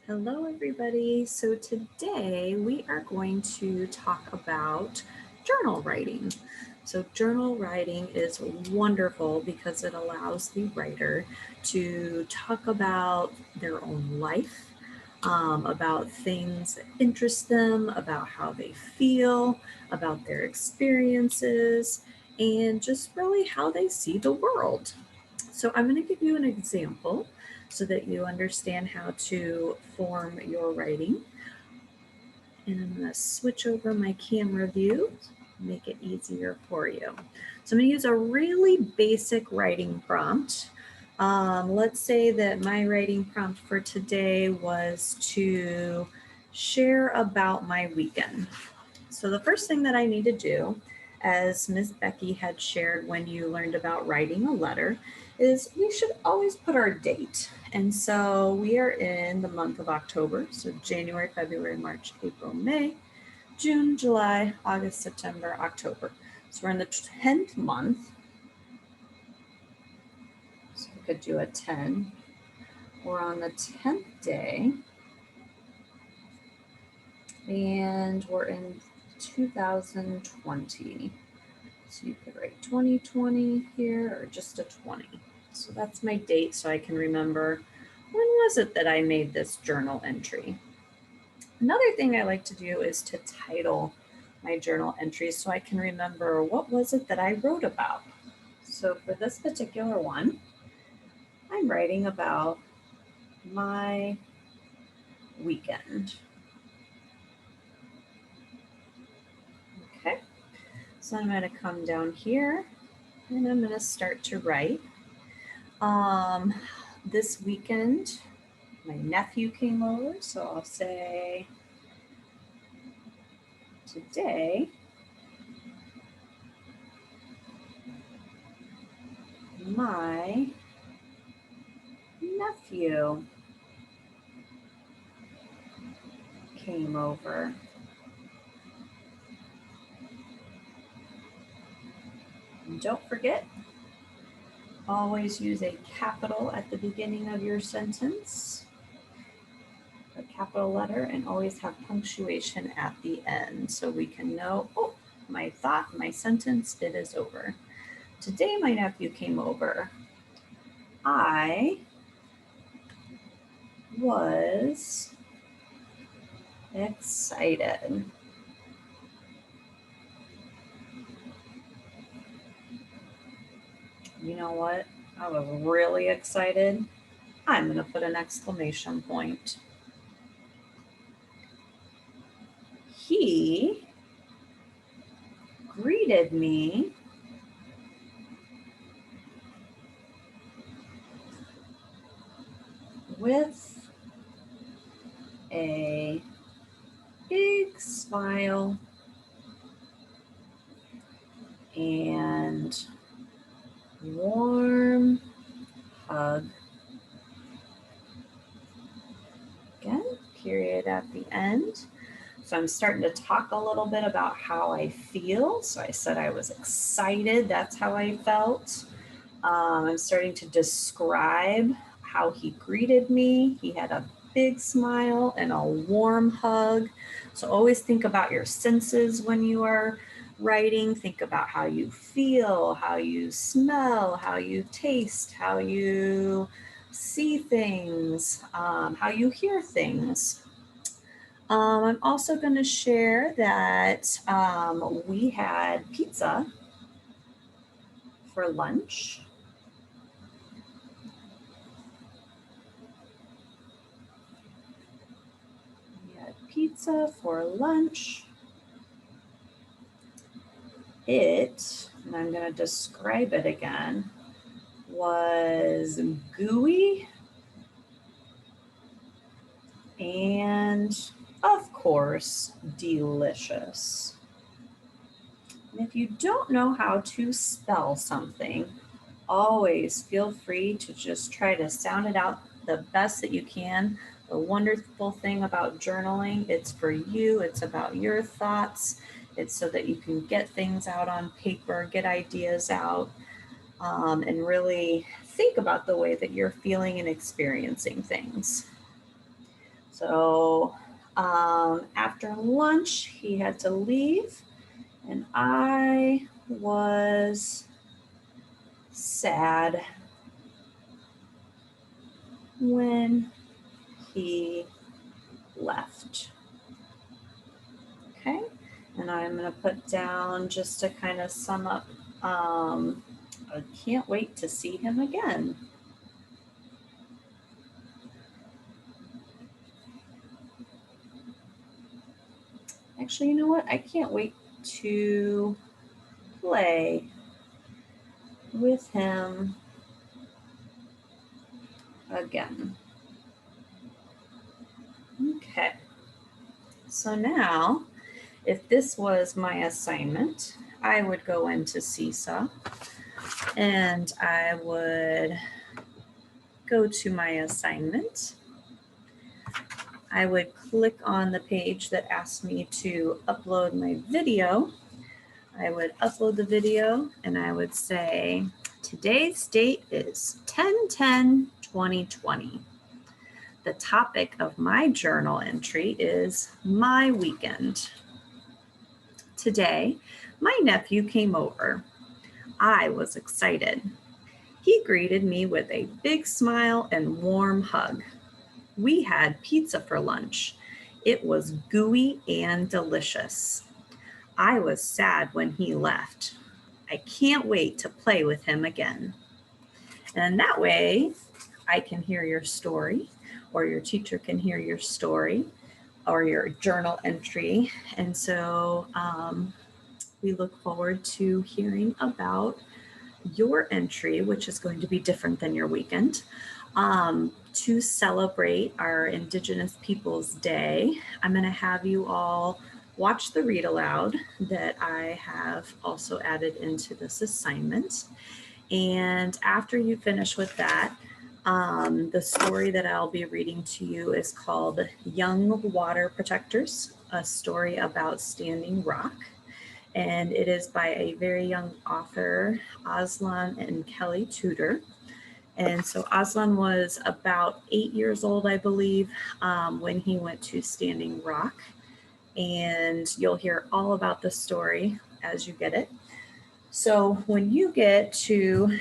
Hello, everybody. So today we are going to talk about journal writing. So, journal writing is wonderful because it allows the writer to talk about their own life, about things that interest them, about how they feel, about their experiences, and just really how they see the world. So I'm going to give you an example so that you understand how to form your writing. And I'm going to switch over my camera view, make it easier for you. So I'm going to use a really basic writing prompt. Let's say that my writing prompt for today was to share about my weekend. So the first thing that I need to do, as Ms. Becky had shared when you learned about writing a letter, is we should always put our date. And so we are in the month of October, so January, February, March, April, May, June, July, August, September, October. So we're in the 10th month. So we could do a 10. We're on the 10th day. And we're in 2020. So you could write 2020 here or just a 20. So that's my date so I can remember when was it that I made this journal entry. Another thing I like to do is to title my journal entries so I can remember what was it that I wrote about. So for this particular one, I'm writing about my weekend. Okay, so I'm going to come down here and I'm going to start to write. This weekend, my nephew came over, so I'll say today my nephew came over. And don't forget, always use a capital at the beginning of your sentence, a capital letter, and always have punctuation at the end so we can know, oh, my thought, my sentence, it is over. Today my nephew came over. I was excited. You know what? I was really excited. I'm going to put an exclamation point. He greeted me with a big smile and warm hug. Again, period at the end. So I'm starting to talk a little bit about how I feel. So I said I was excited. That's how I felt. I'm starting to describe how he greeted me. He had a big smile and a warm hug. So always think about your senses when you are writing. Think about how you feel, how you smell, how you taste, how you see things, how you hear things. I'm also going to share that we had pizza for lunch. We had pizza for lunch. It, and I'm going to describe it again, was gooey and, of course, delicious. And if you don't know how to spell something, always feel free to just try to sound it out the best that you can. The wonderful thing about journaling, it's for you, it's about your thoughts, it's so that you can get things out on paper, get ideas out, and really think about the way that you're feeling and experiencing things. So after lunch, he had to leave, and I was sad when he left. Okay, and I'm going to put down just to kind of sum up. I can't wait to see him again. Actually, you know what? I can't wait to play with him again. Okay, so now if this was my assignment, I would go into Seesaw and I would go to my assignment. I would click on the page that asked me to upload my video. I would upload the video and I would say, today's date is 10/10/2020. The topic of my journal entry is my weekend. Today, my nephew came over. I was excited. He greeted me with a big smile and warm hug. We had pizza for lunch. It was gooey and delicious. I was sad when he left. I can't wait to play with him again. And that way, I can hear your story, or your teacher can hear your story, or your journal entry. And so we look forward to hearing about your entry, which is going to be different than your weekend, to celebrate our Indigenous Peoples Day. I'm going to have you all watch the read aloud that I have also added into this assignment. And after you finish with that, the story that I'll be reading to you is called Young Water Protectors, a story about Standing Rock. And it is by a very young author, Aslan and Kelly Tudor. And so Aslan was about 8 years old, I believe, when he went to Standing Rock. And you'll hear all about the story as you get it. So when you get to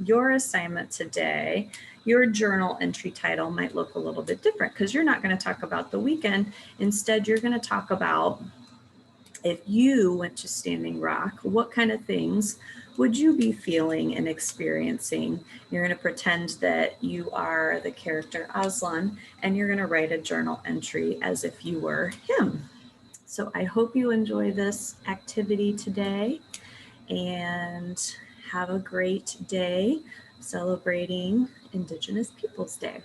your assignment today, your journal entry title might look a little bit different because you're not going to talk about the weekend. Instead, you're going to talk about, if you went to Standing Rock, what kind of things would you be feeling and experiencing? You're going to pretend that you are the character Aslan, and you're going to write a journal entry as if you were him. So I hope you enjoy this activity today and have a great day celebrating Indigenous Peoples Day.